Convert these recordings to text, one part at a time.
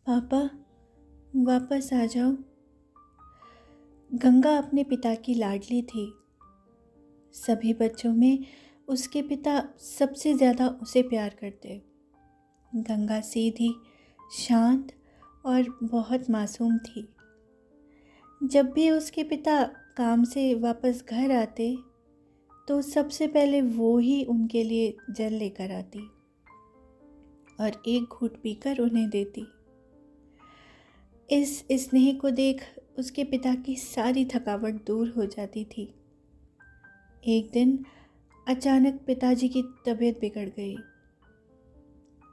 पापा, वापस आ जाओ। गंगा अपने पिता की लाडली थी। सभी बच्चों में उसके पिता सबसे ज़्यादा उसे प्यार करते। गंगा सीधी, शांत और बहुत मासूम थी। जब भी उसके पिता काम से वापस घर आते तो सबसे पहले वो ही उनके लिए जल लेकर आती और एक घूंट पीकर उन्हें देती। इस स्नेह को देख उसके पिता की सारी थकावट दूर हो जाती थी। एक दिन अचानक पिताजी की तबीयत बिगड़ गई।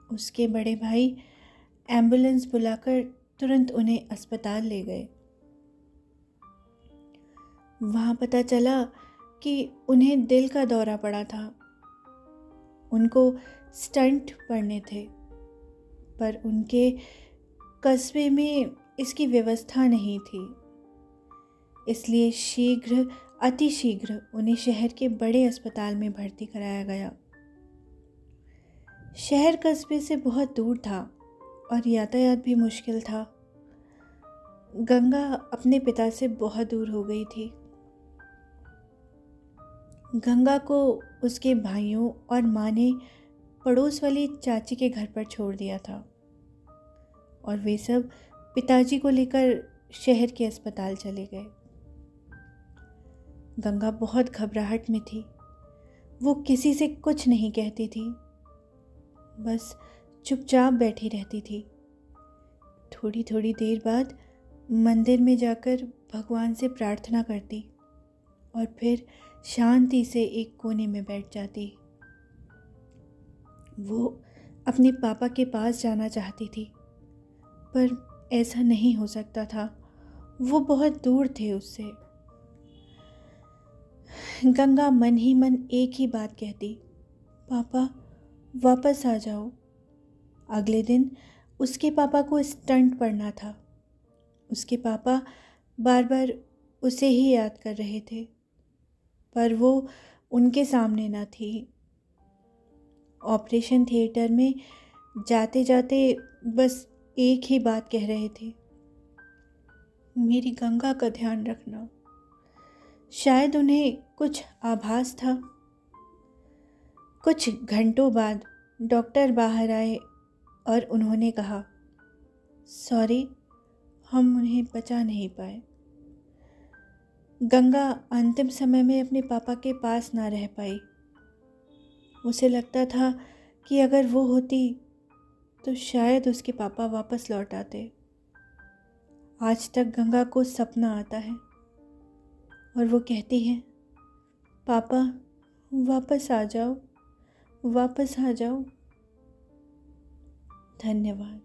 उसके बड़े भाई एम्बुलेंस बुलाकर तुरंत उन्हें अस्पताल ले गए। वहाँ पता चला कि उन्हें दिल का दौरा पड़ा था। उनको स्टंट पड़ने थे, पर उनके कस्बे में इसकी व्यवस्था नहीं थी। इसलिए अति शीघ्र उन्हें शहर के बड़े अस्पताल में भर्ती कराया गया। शहर कस्बे से बहुत दूर था और यातायात भी मुश्किल था। गंगा अपने पिता से बहुत दूर हो गई थी। गंगा को उसके भाइयों और माँ ने पड़ोस वाली चाची के घर पर छोड़ दिया था और वे सब पिताजी को लेकर शहर के अस्पताल चले गए। गंगा बहुत घबराहट में थी। वो किसी से कुछ नहीं कहती थी, बस चुपचाप बैठी रहती थी। थोड़ी थोड़ी देर बाद मंदिर में जाकर भगवान से प्रार्थना करती और फिर शांति से एक कोने में बैठ जाती। वो अपने पापा के पास जाना चाहती थी, पर ऐसा नहीं हो सकता था। वो बहुत दूर थे उससे। गंगा मन ही मन एक ही बात कहती, पापा वापस आ जाओ। अगले दिन उसके पापा को स्टंट पड़ना था। उसके पापा बार बार उसे ही याद कर रहे थे, पर वो उनके सामने न थी। ऑपरेशन थिएटर में जाते जाते बस एक ही बात कह रहे थे, मेरी गंगा का ध्यान रखना। शायद उन्हें कुछ आभास था। कुछ घंटों बाद डॉक्टर बाहर आए और उन्होंने कहा, सॉरी, हम उन्हें बचा नहीं पाए। गंगा अंतिम समय में अपने पापा के पास ना रह पाई। उसे लगता था कि अगर वो होती तो शायद उसके पापा वापस लौट आते। आज तक गंगा को सपना आता है और वो कहती है, पापा वापस आ जाओ, वापस आ जाओ। धन्यवाद।